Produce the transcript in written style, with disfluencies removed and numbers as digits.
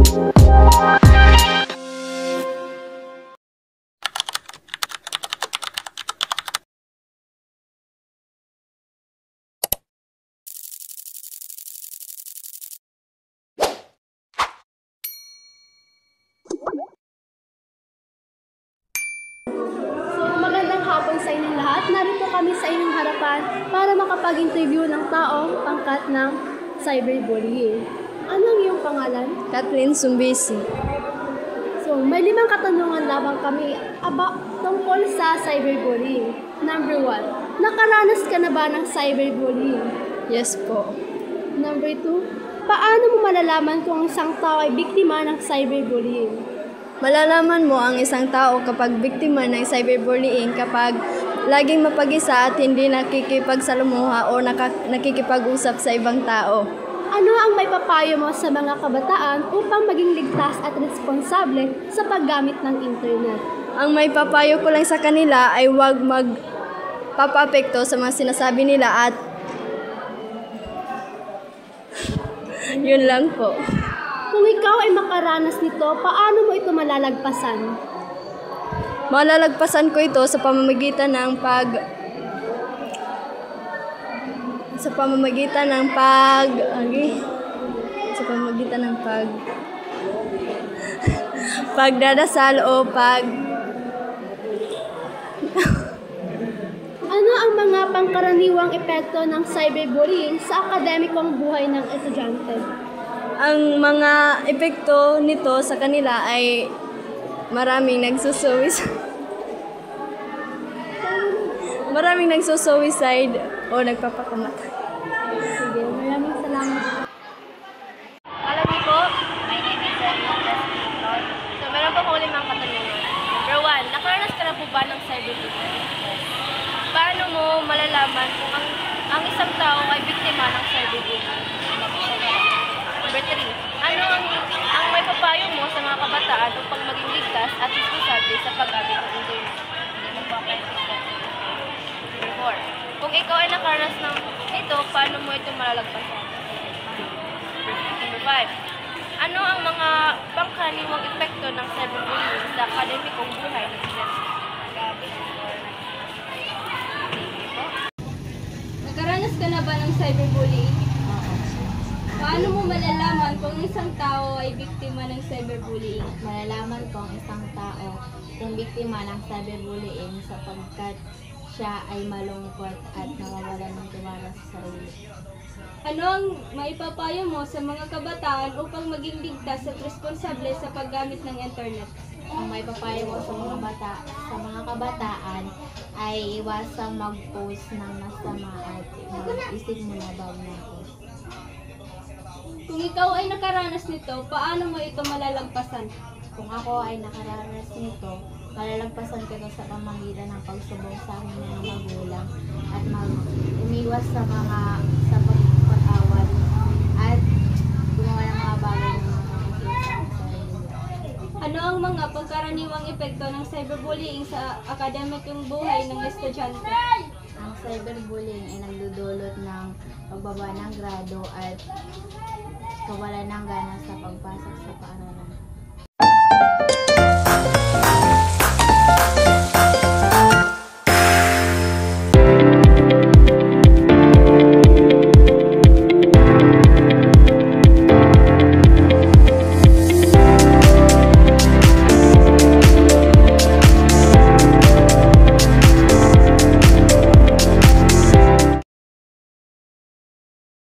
Magandang hapon sa inyong lahat. Narito kami sa inyong harapan para makapag-interview ng taong pangkat ng cyberbullying. Ano ang iyong pangalan? Kathleen Sumbisi. So, may 5 katanungan lamang kami tungkol sa cyberbullying. Number 1, nakaranas ka na ba ng cyberbullying? Yes po. Number 2, paano mo malalaman kung ang isang tao ay biktima ng cyberbullying? Malalaman mo ang isang tao kapag biktima ng cyberbullying kapag laging mapag-isa at hindi nakikipagsalamuha o nakikipag-usap sa ibang tao. Ano ang may papayo mo sa mga kabataan upang maging ligtas at responsable sa paggamit ng internet? Ang may papayo ko lang sa kanila ay huwag magpapapekto sa mga sinasabi nila at yun lang po. Kung ikaw ay makaranas nito, paano mo ito malalagpasan? Malalagpasan ko ito sa pamamagitan ng pagdadasal o Ano ang mga pangkaraniwang epekto ng cyberbullying sa akademikong buhay ng estudyante? Ang mga epekto nito sa kanila ay maraming nagsusuicide o nagpapakamatay. Sige, maraming salamat. Alam niyo po, my name is Lucas Pintor. So, meron po akong 5 katanungan. Number 1, nakaranas ka na po ba ng cyberbullying? Paano mo malalaman kung ang isang tao ay biktima ng cyberbullying? Number 3, ano ang may papayo mo sa mga kabataan upang maging ligtas at responsable sa paggamit ng internet? Number 4, kung ikaw ay nakaranas ng ito, paano mo ito malalagpasan? Number 5, ano ang mga pangkaraniwang epekto ng cyberbullying sa akademikong buhay ng estudyante? Nakaranas ka na ba ng cyberbullying? Paano mo malalaman kung isang tao ay biktima ng cyberbullying? Malalaman ko ang isang tao kung biktima ng cyberbullying sapagkat siya ay malungkot at nawawalan ng tiwala sa sarili. Ano ang maipapayo mo sa mga kabataan upang maging ligtas at responsable sa paggamit ng internet? Ang may papayo ko sa mga kabataan ay iwasang mag-post ng masama at mag-isip muna bago mag-post. Kung ikaw ay nakaranas nito, paano mo ito malalagpasan? Kung ako ay nakaranas nito, malalagpasan ko ito sa pamamagitan ng pagsubok sa amin ng magulang at umiwas sa pag-awat at gumawa ng mga bagay na makakasya sa sarili. Ano ang mga pagkaraniwang epekto ng cyberbullying sa akademikong buhay ng estudyante? Ang cyberbullying ay nagdudulot ng pagbaba ng grado at kawalan ng gana sa pagpasa